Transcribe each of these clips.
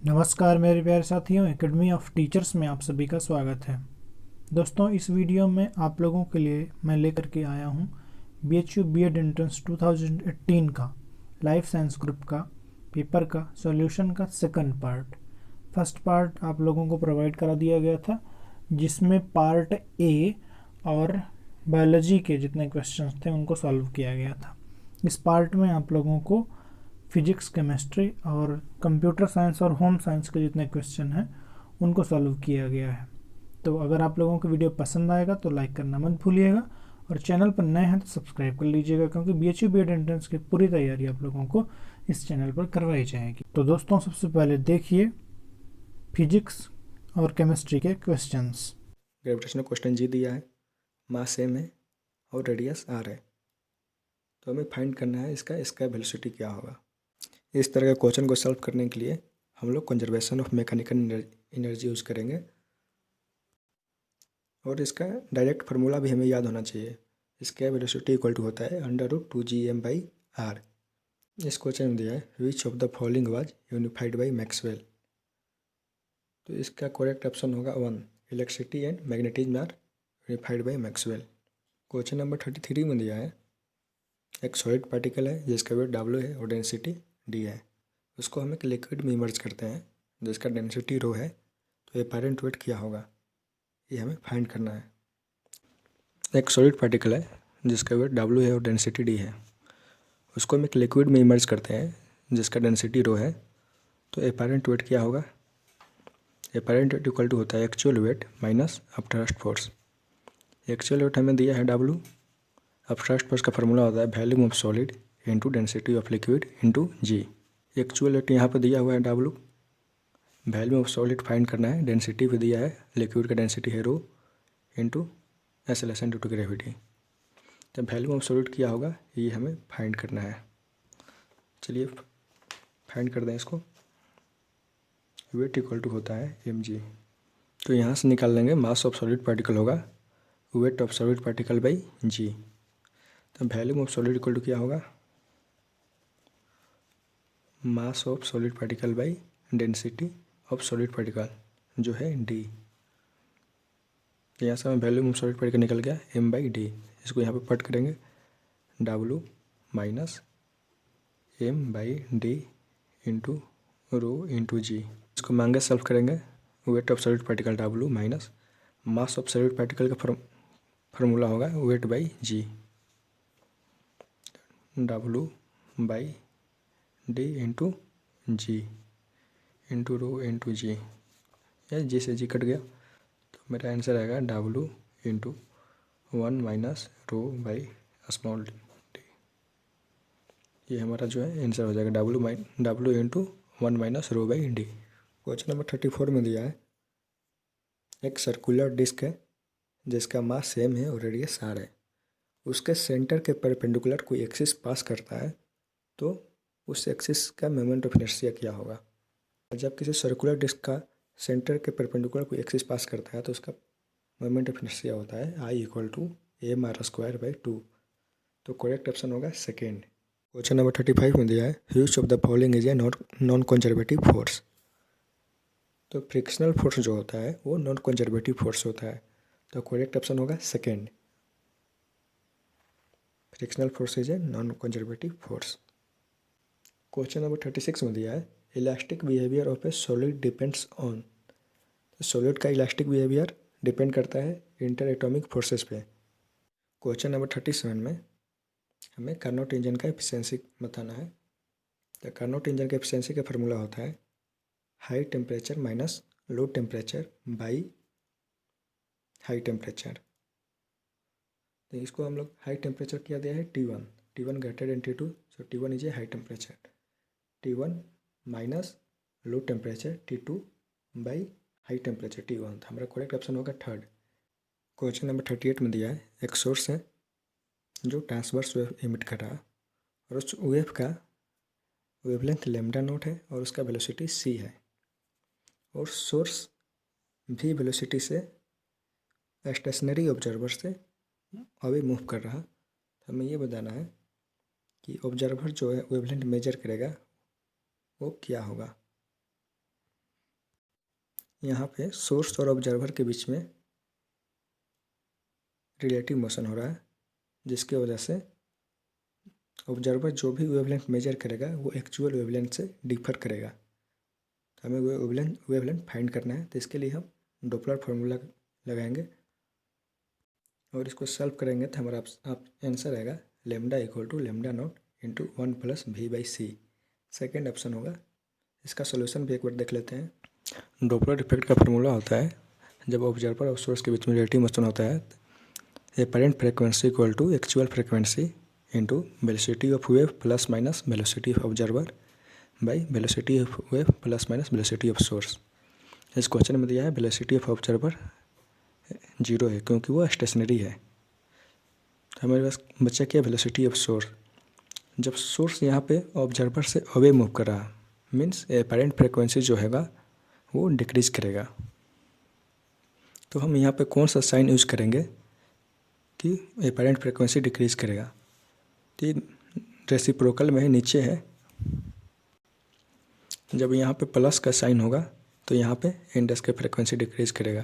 नमस्कार मेरे प्यारे साथियों, एकेडमी ऑफ टीचर्स में आप सभी का स्वागत है। दोस्तों, इस वीडियो में आप लोगों के लिए मैं लेकर के आया हूँ BHU B.Ed एंट्रेंस 2018 का लाइफ साइंस ग्रुप का पेपर का सॉल्यूशन का सेकंड पार्ट। फर्स्ट पार्ट आप लोगों को प्रोवाइड करा दिया गया था, जिसमें पार्ट ए और बायोलॉजी के जितने क्वेश्चंस थे उनको सॉल्व किया गया था। इस पार्ट में आप लोगों को फिजिक्स, केमिस्ट्री और कंप्यूटर साइंस और होम साइंस के जितने क्वेश्चन हैं उनको सॉल्व किया गया है। तो अगर आप लोगों को वीडियो पसंद आएगा तो लाइक करना मत भूलिएगा और चैनल पर नए हैं तो सब्सक्राइब कर लीजिएगा, क्योंकि BHU B.Ed एंट्रेंस की पूरी तैयारी आप लोगों को इस चैनल पर करवाई जाएगी। तो दोस्तों, सबसे पहले देखिए फिजिक्स और केमिस्ट्री के क्वेश्चंस। ग्रेविटेशनल क्वेश्चन जी दिया है, मास सेम है और रेडियस आर है। तो हमें फाइंड करना है इसका वेलोसिटी क्या होगा। इस तरह के क्वेश्चन को सॉल्व करने के लिए हम लोग conservation of mechanical energy use करेंगे और इसका डायरेक्ट फार्मूला भी हमें याद होना चाहिए। इसका वेलोसिटी इक्वल टू होता है √2gm/r। इस क्वेश्चन में दिया है which of the following was unified by Maxwell. तो इसका करेक्ट ऑप्शन होगा 1, electricity and magnetism are unified by Maxwell. Question number 33 में दिया है एक सॉलिड पार्टिकल है जिसका वेट W है और डेंसिटी D है। उसको हम एक लिक्विड में इमर्ज करते हैं जिसका डेंसिटी रो है, तो एपरेंट वेट क्या होगा, ये हमें फाइंड करना है। एक सॉलिड पार्टिकल है जिसका वेट W है और डेंसिटी D है। उसको हम एक लिक्विड में इमर्ज करते हैं जिसका डेंसिटी रो है, तो एपरेंट वेट क्या होगा। एपरेंट वेट इक्वल टू होता है actual weight minus upthrust force. Actual weight हमें दिया है W, अपथ्रस्ट फोर्स का फार्मूला होता है volume of solid into density of liquid into g. Actual weight यहाँ पर दिया हुआ है W, volume of solid find करना है, डेंसिटी भी दिया है, लिक्विड का डेंसिटी है rho into acceleration due to gravity. तो वॉल्यूम ऑफ सॉलिड क्या होगा ये हमें फाइंड करना है। चलिए फाइंड कर दें इसको। वेट इक्वल टू होता है mg। तो यहाँ से निकाल लेंगे मास ऑफ सॉलिड पार्टिकल होगा weight of solid particle by g. तो volume of solid equal to क्या होगा, mass of solid particle by density of solid particle जो है d। तो यहाँ से हमें वॉल्यूम ऑफ सॉलिड पार्टिकल निकल गया m/d। इसको यहाँ पे पट करेंगे W minus m/d into rho into g. इसको मांगे सॉल्व करेंगे, weight of solid particle W minus mass of solid particle का फार्मूला होगा weight by g. W/d into g into rho into g. या जी से जी cut गया, तो मेरा आंसर आएगा W into 1 minus rho by small d। ये हमारा जो है आंसर हो जाएगा W into 1 minus rho by d। Question number 34 में दिया है एक सर्कुलर डिस्क है जिसका मास सेम है और रेडियस r है। उसके सेंटर के परपेंडिकुलर कोई एक्सिस पास करता है, तो उस एक्सिस का मोमेंट ऑफ इनर्शिया क्या होगा। जब किसी सर्कुलर डिस्क का सेंटर के परपेंडिकुलर कोई एक्सिस पास करता है तो उसका मोमेंट ऑफ इनर्शिया होता है I इक्वल टू mr²/2। तो करेक्ट ऑप्शन होगा सेकेंड। क्वेश्चन नंबर 35 में दिया है which of the following is a non conservative force. तो फ्रिक्शनल फोर्स जो होता है वो नॉन कंजर्वेटिव फोर्स होता है, तो करेक्ट ऑप्शन होगा second. Frictional force is a non conservative force. Question number 36 में दिया है elastic behaviour of A solid depends on. तो सॉलिड का इलास्टिक बिहेवियर डिपेंड करता है इंटर एटॉमिक फोर्सेस पे। क्वेश्चन नंबर 37 में हमें कार्नोट इंजन का एफिशिएंसी बताना है। तो कार्नोट इंजन का एफिशिएंसी का फार्मूला होता है high temperature minus low temperature by high temperature. तो इसको हम लोग हाई टेम्परेचर क्या दिया है T1 greater than T2, so T1 is a high temperature. T1 minus low temperature T2 by high temperature T1। तो हमारा करेक्ट ऑप्शन होगा थर्ड। क्वेश्चन नंबर 38 में दिया है एक सोर्स है जो ट्रांसवर्स वेव इमिट कर रहा है और उस वेव का वेवलेंथ लैम्डा नॉट है और उसका वेलोसिटी c है, और सोर्स भी वेलोसिटी से स्टेशनरी ऑब्जर्वर से अवे मूव कर रहा। तो हमें ये बताना है कि ऑब्जर्वर जो है वेवलेंथ मेजर करेगा वो क्या होगा। यहाँ पे सोर्स और ऑब्जर्वर के बीच में रिलेटिव मोशन हो रहा है, जिसके वजह से ऑब्जर्वर जो भी वेवलेंथ मेजर करेगा वो एक्चुअल वेवलेंथ से डिफर करेगा। तो हमें वेवलेंथ फाइंड करना है, तो इसके लिए हम डॉपलर फार्मूला लगाएंगे और इसको सॉल्व करेंगे तो हमारा आंसर आएगा lambda equal to lambda not into 1 plus v by c. Second option होगा। इसका सोल्यूशन भी एक बार देख लेते हैं। डॉपलर इफेक्ट का फार्मूला होता है, जब ऑब्जर्वर और सोर्स के बीच में रिलेटिव मोशन होता है, apparent frequency equal to actual frequency into velocity of wave plus minus velocity of observer by velocity of wave plus minus velocity of source. इस क्वेश्चन में दिया है वेलोसिटी ऑफ ऑब्जर्वर 0 है क्योंकि वो स्टेशनरी है। तो हमारे पास बचा क्या, वेलोसिटी ऑफ सोर्स। जब सोर्स यहाँ पे ऑब्जर्वर से अवे मूव कर रहा मीन्स एपरेंट फ्रीक्वेंसी जो हैगा वो डिक्रीज करेगा। तो हम यहाँ पे कौन सा साइन यूज़ करेंगे कि एपरेंट फ्रीक्वेंसी डिक्रीज करेगा, तो रेसिप्रोकल में नीचे है। जब यहाँ पे प्लस का साइन होगा तो यहाँ पे इंडस का फ्रीक्वेंसी डिक्रीज करेगा।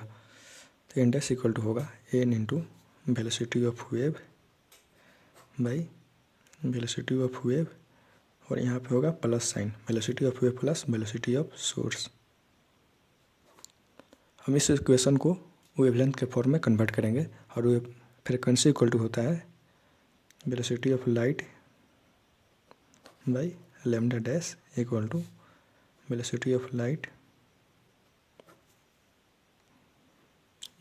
तो इंडस इक्वल टू होगा n into velocity of wave by velocity of wave, और यहाँ पे होगा plus sign, velocity of wave plus velocity of source. हम इस इक्वेशन को वेवलेंथ के फॉर्म में कन्वर्ट करेंगे और वे फ्रीक्वेंसी इक्वल टू होता है velocity of light by lambda dash equal to velocity of light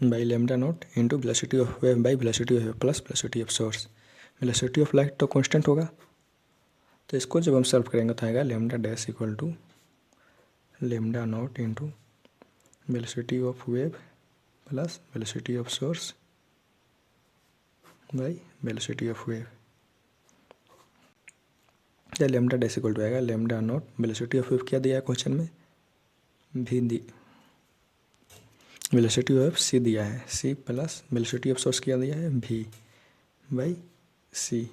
by lambda not into velocity of wave by velocity of wave plus velocity of source. Velocity of light तो constant होगा, तो इसको जब हम solve करेंगे तो आएगा lambda dash equal to lambda not into velocity of wave plus velocity of source by velocity of wave. या लेमडा डैश इक्वल टू आएगा lambda not, velocity of wave क्या दिया है क्वेश्चन में, भी दी, वेलोसिटी ऑफ सी दिया है सी, प्लस वेलोसिटी ऑफ सोर्स क्या दिया है भी बाई सी।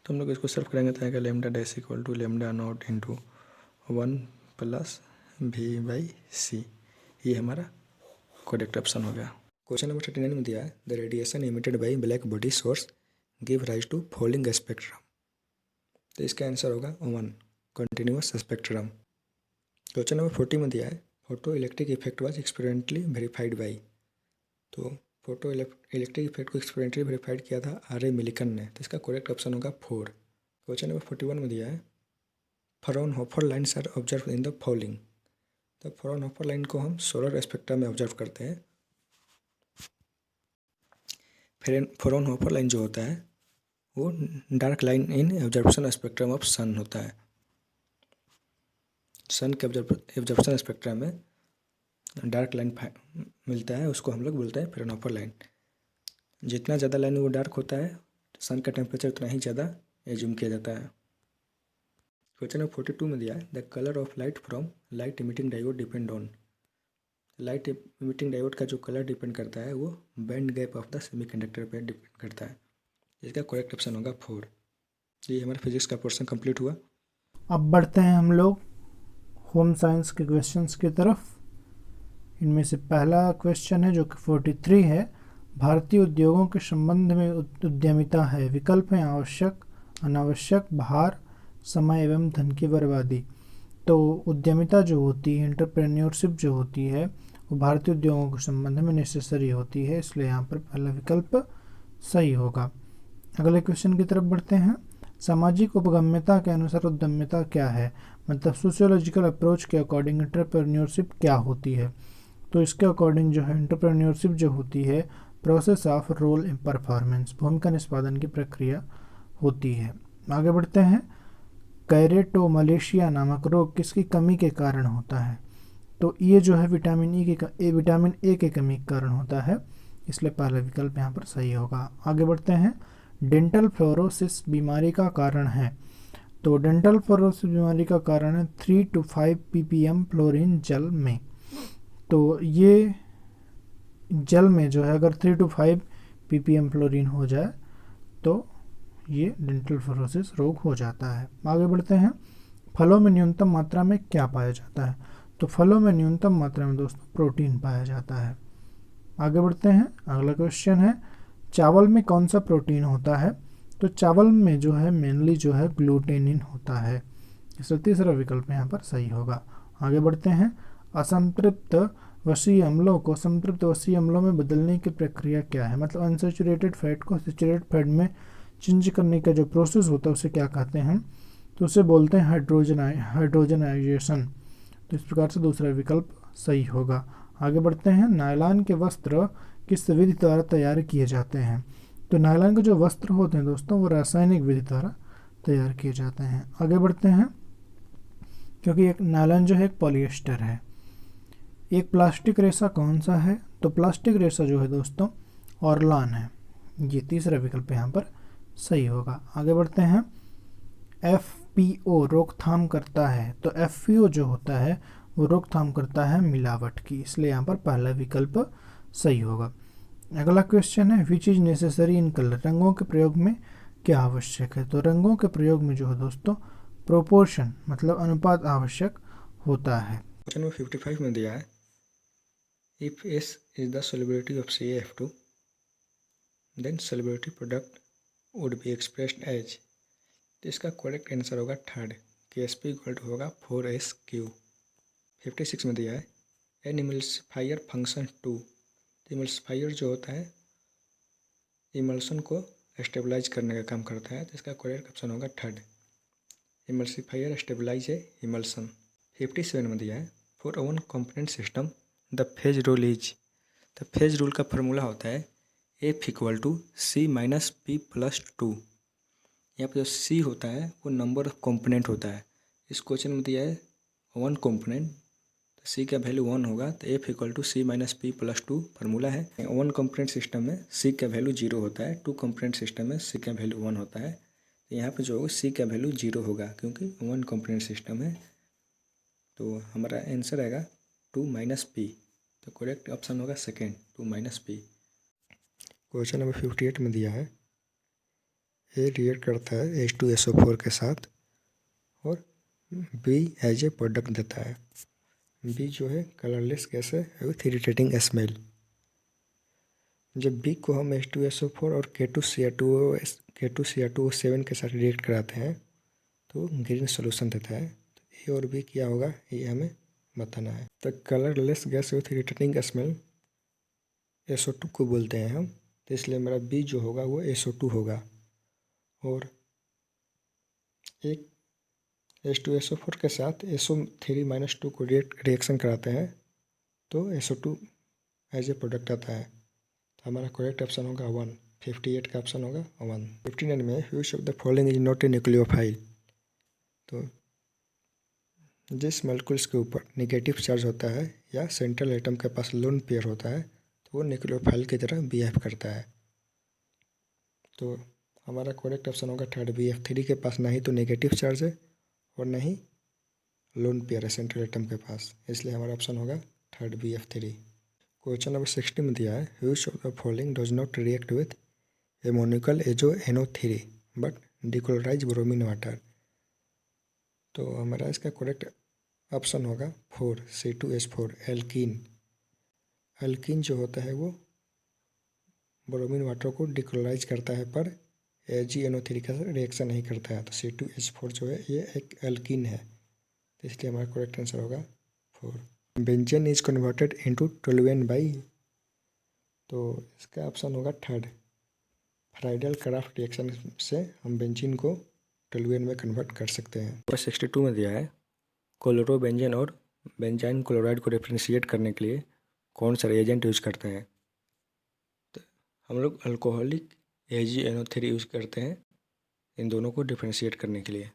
तो हम लोग इसको सॉल्व करेंगे तो आएगा lambda dash equal to lambda not into 1 plus भी बाई सी। ये हमारा करेक्ट ऑप्शन हो गया। क्वेश्चन नंबर 39 में दिया है the radiation emitted by black body source give rise to following spectrum. तो इसका आंसर होगा 1 कंटिन्यूअस स्पेक्ट्रम। क्वेश्चन नंबर 40 में दिया है photo electric effect was experimentally verified by. तो फोटो इलेक्ट्रिक इफेक्ट को एक्सपेरिमेंटली वेरीफाइड किया था आर.ए. मिलिकन ने। तो इसका करेक्ट ऑप्शन होगा 4। क्वेश्चन नंबर 41 में दिया है Fraunhofer lines are observe in the following. तो फ्राउनहोफर लाइन को हम सोलर स्पेक्ट्रम में ऑब्जर्व करते हैं। फ्राउनहोफर लाइन जो होता है वो dark line in observation spectrum of sun होता है। सन के ऑब्जर्वेशन स्पेक्ट्रम में डार्क लाइन मिलता है, उसको हम लोग बोलते हैं फ्राउनहोफर लाइन। जितना ज़्यादा लाइन वो डार्क होता है सन का टेम्परेचर उतना ही ज़्यादा एज्यूम किया जाता है। क्वेश्चन नंबर 42 में दिया है the colour of light from light emitting diode depend on. Light emitting diode का जो कलर डिपेंड करता है वो band gap of the semiconductor पे डिपेंड करता है। इसका करेक्ट ऑप्शन होगा 4। ये हमारा फिजिक्स का पोर्शन कंप्लीट हुआ। अब बढ़ते हैं हम लोग होम साइंस के क्वेश्चंस की तरफ। इनमें से पहला क्वेश्चन है जो कि 43 है, भारतीय उद्योगों के संबंध में उद्यमिता है, विकल्प हैं आवश्यक, अनावश्यक, भार, समय एवं धन की बर्बादी। तो उद्यमिता जो होती है, एंटरप्रेन्योरशिप जो होती है, वो भारतीय उद्योगों के संबंध में नेसेसरी होती है, इसलिए यहाँ पर पहला विकल्प सही होगा। अगले क्वेश्चन की तरफ बढ़ते हैं। सामाजिक उपगम्यता के अनुसार उद्यमिता क्या है, मतलब सोशियोलॉजिकल अप्रोच के अकॉर्डिंग एंटरप्रेन्योरशिप क्या होती है। तो इसके अकॉर्डिंग जो है एंटरप्रेन्योरशिप जो होती है process of role in performance, भूमिका निष्पादन की प्रक्रिया होती है। आगे बढ़ते हैं। कैरेटोमलेशिया नामक रोग किसकी कमी के कारण होता है। तो ये जो है विटामिन ए के कमी के कारण होता है, इसलिए पहला विकल्प यहाँ पर सही होगा। आगे बढ़ते हैं। डेंटल फ्लोरोसिस बीमारी का कारण है। तो डेंटल फ्लोरोसिस बीमारी का कारण है 3 to 5 ppm फ्लोरीन जल में। तो ये जल में जो है अगर 3 to 5 ppm फ्लोरीन हो जाए तो ये डेंटल फ्लोरोसिस रोग हो जाता है। आगे बढ़ते हैं। फलों में न्यूनतम मात्रा में क्या पाया जाता है। तो फलों में न्यूनतम मात्रा में दोस्तों प्रोटीन पाया जाता है। आगे बढ़ते हैं। अगला क्वेश्चन है, चावल में कौन सा प्रोटीन होता है? तो चावल में जो है मेनली जो है ग्लूटेनिन होता है। इसलिए तीसरा विकल्प यहाँ पर सही होगा। आगे बढ़ते हैं। असंतृप्त वसीय अम्लों को संतृप्त वसीय अम्लों में बदलने की प्रक्रिया क्या है? मतलब अनसेचुरेटेड फैट को सैचुरेटेड फैट में चेंज करने का जो प्रोसेस होता है उसे क्या कहते हैं? तो उसे बोलते हैं हाइड्रोजनाइजेशन। तो इस प्रकार से दूसरा विकल्प सही होगा। आगे बढ़ते हैं। नायलॉन के वस्त्र किस विधि द्वारा तैयार किए जाते हैं? तो नायलॉन के जो वस्त्र होते हैं दोस्तों वो रासायनिक विधि द्वारा तैयार किए जाते हैं। आगे बढ़ते हैं। क्योंकि एक नायलॉन जो है एक पॉलिएस्टर है। एक प्लास्टिक रेशा कौन सा है? तो प्लास्टिक रेशा जो है दोस्तों ऑर्लान है। ये तीसरा विकल्प यहाँ पर सही होगा। आगे बढ़ते हैं। FPO रोकथाम करता है। तो FPO जो होता है वो रोकथाम करता है मिलावट की, इसलिए यहाँ पर पहला विकल्प सही होगा। अगला क्वेश्चन है, which is necessary in colour? रंगों के प्रयोग में क्या आवश्यक है? तो रंगों के प्रयोग में जो है दोस्तों प्रोपोर्शन मतलब अनुपात आवश्यक होता है। क्वेश्चन नंबर 55 में दिया है, if S is the solubility of CaF2 then solubility product would be expressed as। तो इसका करेक्ट आंसर होगा थर्ड, KSP इक्वल टू होगा 4SQ। 56 में दिया है, एन इमल्सिफायर फंक्शन 2। इमल्सिफायर जो होता है इमल्सन को स्टेबलाइज करने का काम करता है, तो इसका करेक्ट ऑप्शन होगा थर्ड, इमल्सिफायर स्टेबलाइज है इमल्सन। 57 में दिया है, for one component system the phase rule is. The phase rule का फॉर्मूला होता है F equal to C minus P plus 2। यहाँ पर जो C होता है वो नंबर ऑफ कंपोनेंट होता है। इस क्वेश्चन में दिया है वन कंपोनेंट, तो C का वैल्यू 1 होगा, तो F equal to C minus P plus 2 formula है। वन कंपोनेंट सिस्टम में C का वैल्यू 0 होता है, टू कंपोनेंट सिस्टम में C का वैल्यू 1 होता है। तो यहाँ पे जो होगा C का वैल्यू 0 होगा क्योंकि वन कंपोनेंट सिस्टम है। तो हमारा आंसर आएगा 2 माइनस P। तो करेक्ट ऑप्शन होगा second, 2 minus P। Question number 58 में दिया है, ए रिएक्ट करता है H2SO4 के साथ और B एज ए प्रोडक्ट देता है। B जो है कलरलेस गैस है विथ इरिटेटिंग स्मेल। जब B को हम H2SO4 और K2Cr2O7 के साथ रिएक्ट कराते हैं तो ग्रीन सोल्यूशन देता है। तो ए और बी क्या होगा ये हमें बताना है। तो colourless gas with irritating smell SO2 को बोलते हैं हम, तो इसलिए मेरा बी जो होगा वो SO2 होगा। और एक H2SO4 के साथ SO3-2 को रिएक्शन कराते हैं तो SO2 एज ए प्रोडक्ट आता है। तो हमारा करेक्ट ऑप्शन होगा 1। 58 का ऑप्शन होगा 1। 59 में which of the following is not a nucleophile. तो जिस मॉलिक्यूल्स के ऊपर नेगेटिव चार्ज होता है या सेंट्रल एटम के पास लोन पेयर होता है तो वो न्यूक्लियोफाइल की तरह बिहेव करता है। तो हमारा करेक्ट ऑप्शन होगा थर्ड, BF3 के पास ना ही तो नेगेटिव चार्ज है और ना ही लोन पेयर है सेंट्रल एटम के पास, इसलिए हमारा ऑप्शन होगा थर्ड, BF3। क्वेश्चन नंबर 60 में दिया है, which of the following does not react with ammoniacal AgNO3 but decolourise bromine water. तो हमारा इसका करेक्ट ऑप्शन होगा 4, C2H4 एल्कीन। एल्कीन जो होता है वो ब्रोमीन वाटर को डिक्लोराइज करता है पर AgNO3 का रिएक्शन नहीं करता है। तो C2H4 जो है ये एक एल्कीन है, तो इसलिए हमारा करेक्ट आंसर होगा 4। Benzene is converted into toluene by. तो इसका ऑप्शन होगा थर्ड, फ्राइडल क्राफ्ट रिएक्शन से हम बेंजीन को टोलुएन में कन्वर्ट कर सकते हैं। नंबर 62 में दिया है, क्लोरोबेंजीन और बेंजाइन क्लोराइड को डिफरेंशिएट करने के लिए कौन सा रिएजेंट यूज करते हैं? तो हम लोग अल्कोहलिक AgNO3 यूज करते हैं इन दोनों को डिफरेंशिएट करने के लिए।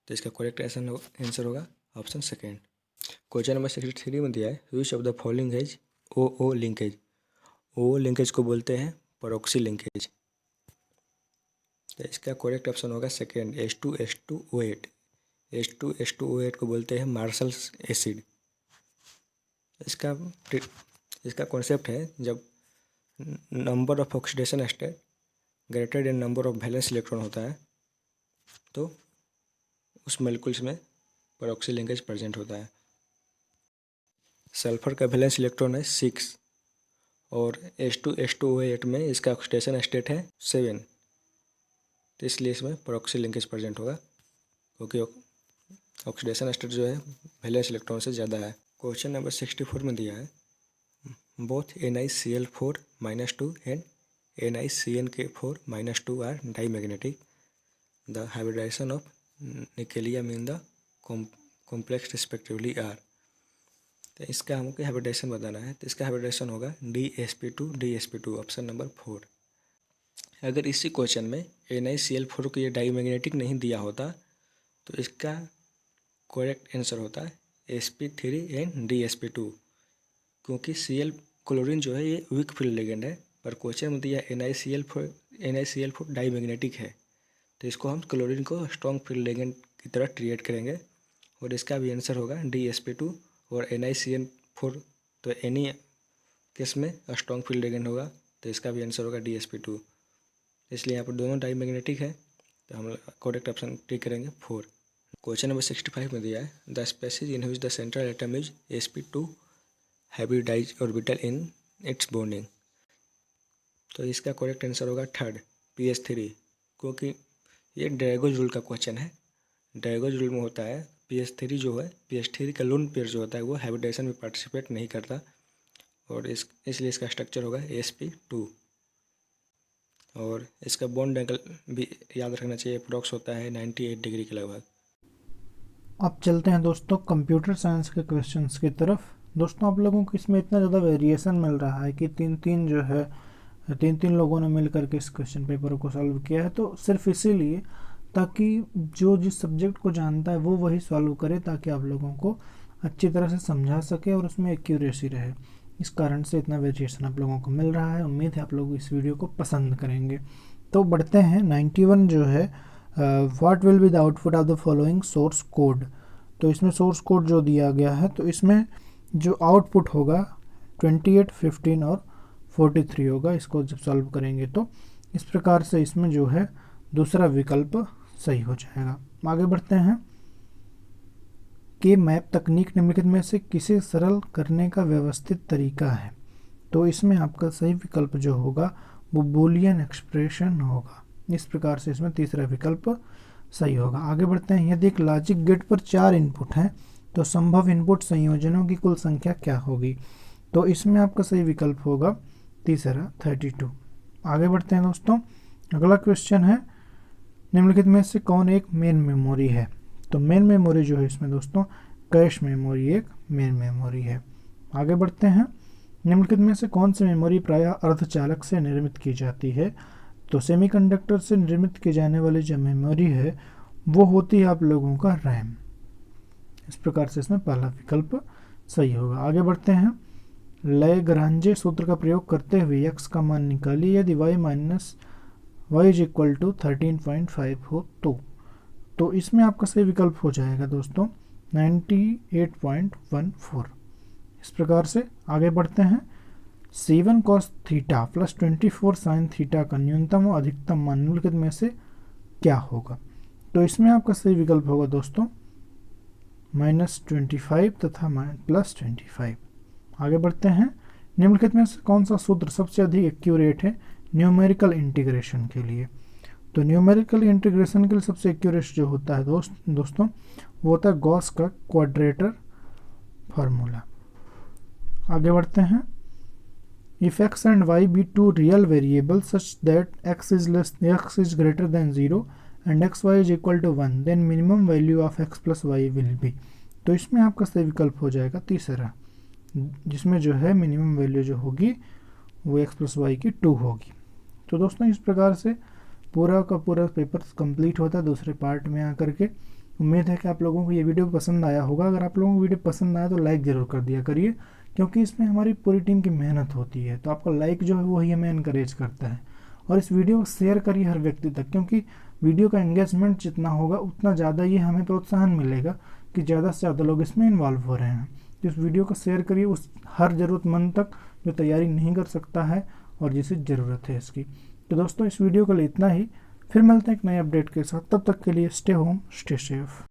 तो इसका करेक्ट आंसर होगा ऑप्शन सेकेंड। क्वेश्चन नंबर 63 में दिया है, which of the following is OO linkage. OO linkage को बोलते हैं परऑक्सी लिंकेज। तो इसका करेक्ट ऑप्शन होगा सेकेंड, H2H2O8। H2H2O8 को बोलते हैं मार्शल्स एसिड। इसका कॉन्सेप्ट है जब number of oxidation state greater than number of valence electron होता है तो उस मॉलिक्यूल्स में परऑक्सी लिंकेज प्रेजेंट होता है। सल्फर का वैलेंस इलेक्ट्रॉन है 6 और H2SO8 में इसका ऑक्सीडेशन स्टेट है 7, तो इसलिए इसमें प्रॉक्सी लिंकेज प्रेजेंट होगा क्योंकि ऑक्सीडेशन स्टेट जो है वैलेंस इलेक्ट्रॉन से ज़्यादा है। क्वेश्चन नंबर 64 में दिया है both NiCl4 -2 and NiCnK4 -2 are diamagnetic, the hybridisation of nickelium in the complex respectively are. तो इसका हमको हाइब्रिडाइजेशन बताना है, तो इसका हाइब्रिडाइजेशन होगा DsP2 ऑप्शन नंबर 4। अगर इसी क्वेश्चन में NiCl4 को ये डाईमैग्नेटिक नहीं दिया होता तो इसका करेक्ट आंसर होता है sp3 एंड DsP2, क्योंकि Cl क्लोरीन जो है ये वीक फील्ड लिगेंड है, पर क्वेश्चन में दिया NiCl4 डाईमैग्नेटिक है, तो इसको हम क्लोरीन को स्ट्रॉन्ग फील्ड लिगेंड की तरह ट्रीट करेंगे और इसका भी आंसर होगा DsP2। और NiCl4 तो एनी केस में स्ट्रॉन्ग फील्ड लिगेंड होगा, तो इसका भी आंसर होगा DsP2, इसलिए यहाँ पर दोनों डाईमैग्नेटिक है, तो हम करेक्ट ऑप्शन टिक करेंगे 4। क्वेश्चन नंबर 65 में दिया है the species in which the central atom is sp2 hybridize orbital in its bonding, तो इसका करेक्ट आंसर होगा 3rd pH3, क्योंकि ये ड्रैगोज रूल का क्वेश्चन है। ड्रैगोज रूल में होता है pH3 जो है pH3 का लोन पेयर जो होता है वो हाइब्रिडाइजेशन में पार्टिसिपेट नहीं करता, और इसलिए इसका स्ट्रक्चर होगा sp2। और इसका बॉन्ड एंगल भी याद रखना चाहिए, अप्रॉक्स होता है 98 डिग्री के लगभग। अब चलते हैं दोस्तों कंप्यूटर साइंस के क्वेश्चंस की तरफ। दोस्तों आप लोगों को इसमें इतना ज़्यादा वेरिएशन मिल रहा है कि तीन लोगों ने मिल करके इस क्वेश्चन पेपर को सॉल्व किया है, तो सिर्फ इसीलिए ताकि जो जिस सब्जेक्ट को जानता है वो वही सॉल्व करे, ताकि आप लोगों को अच्छी तरह से समझा सके और उसमें एक्यूरेसी रहे। इस कारण से इतना वेरिएशन आप लोगों को मिल रहा है। उम्मीद है आप लोग इस वीडियो को पसंद करेंगे। तो बढ़ते हैं 91 जो है what will be the output of the following source code. तो इसमें सोर्स कोड जो दिया गया है, तो इसमें जो आउटपुट होगा 28, 15 और 43 होगा। इसको जब सॉल्व करेंगे तो इस प्रकार से इसमें जो है दूसरा विकल्प सही हो जाएगा। आगे बढ़ते हैं कि मैप तकनीक निम्नलिखित में से किसे सरल करने का व्यवस्थित तरीका है। तो इसमें आपका सही विकल्प जो होगा वो बूलियन एक्सप्रेशन होगा। इस प्रकार से इसमें तीसरा विकल्प सही होगा। आगे बढ़ते हैं, यदि एक लॉजिक गेट पर 4 इनपुट हैं तो संभव इनपुट संयोजनों की कुल संख्या क्या होगी। तो इसमें आपका सही विकल्प होगा तीसरा 32। आगे बढ़ते हैं दोस्तों, अगला क्वेश्चन है निम्नलिखित में से कौन एक मेन मेमोरी है। तो मेन मेमोरी जो है इसमें दोस्तों कैश मेमोरी एक मेन मेमोरी है। आगे बढ़ते हैं, निम्नलिखित में से कौन सी मेमोरी प्रायः अर्धचालक से निर्मित की जाती है। तो सेमीकंडक्टर से निर्मित की जाने वाली जो मेमोरी है वो होती है आप लोगों का रैम। इस प्रकार से इसमें पहला विकल्प सही होगा। आगे बढ़ते हैं, लैग्रांजे सूत्र का प्रयोग करते हुए x का मान निकालिए यदि y इज इक्वल टू 13.5 हो तो इसमें आपका सही विकल्प हो जाएगा दोस्तों 98.14। इस प्रकार से आगे बढ़ते हैं, C1 cos theta plus 24 sin theta का न्यूनतम और अधिकतम मान निम्नलिखित में से क्या होगा। तो इसमें आपका सही विकल्प होगा दोस्तों -25 तथा +25। आगे बढ़ते हैं, निम्नलिखित में से कौन सा सूत्र सबसे अधिक एक्यूरेट है न्यूमेरिकल इंटीग्रेशन के लिए। तो न्यूमेरिकल इंटीग्रेशन के लिए सबसे एक्यूरेट जो होता है दोस्तों वो होता है गॉस का क्वाड्रेटर फार्मूला। आगे बढ़ते हैं, if x and y be two real variables such that x is greater than 0 and xy is equal to 1 then minimum value of x plus y will be। तो इसमें आपका सही विकल्प हो जाएगा तीसरा, जिसमें जो है मिनिमम वैल्यू जो होगी वो x प्लस वाई की 2 होगी। तो दोस्तों इस प्रकार से पूरा का पूरा पेपर कंप्लीट होता है दूसरे पार्ट में आकर के। उम्मीद है कि आप लोगों को ये वीडियो पसंद आया होगा। अगर आप लोगों को वीडियो पसंद आया तो लाइक ज़रूर कर दिया करिए, क्योंकि इसमें हमारी पूरी टीम की मेहनत होती है। तो आपका लाइक जो है वही हमें इनकरेज करता है। और इस वीडियो को शेयर करिए हर व्यक्ति तक, क्योंकि वीडियो का एंगेजमेंट जितना होगा उतना ज़्यादा ये हमें प्रोत्साहन मिलेगा कि ज़्यादा से ज़्यादा लोग इसमें इन्वॉल्व हो रहे हैं। तो इस वीडियो को शेयर करिए उस हर ज़रूरतमंद तक जो तैयारी नहीं कर सकता है और जिसे ज़रूरत है इसकी। तो दोस्तों इस वीडियो के लिए इतना ही, फिर मिलते हैं एक नए अपडेट के साथ। तब तक के लिए स्टे होम स्टे सेफ।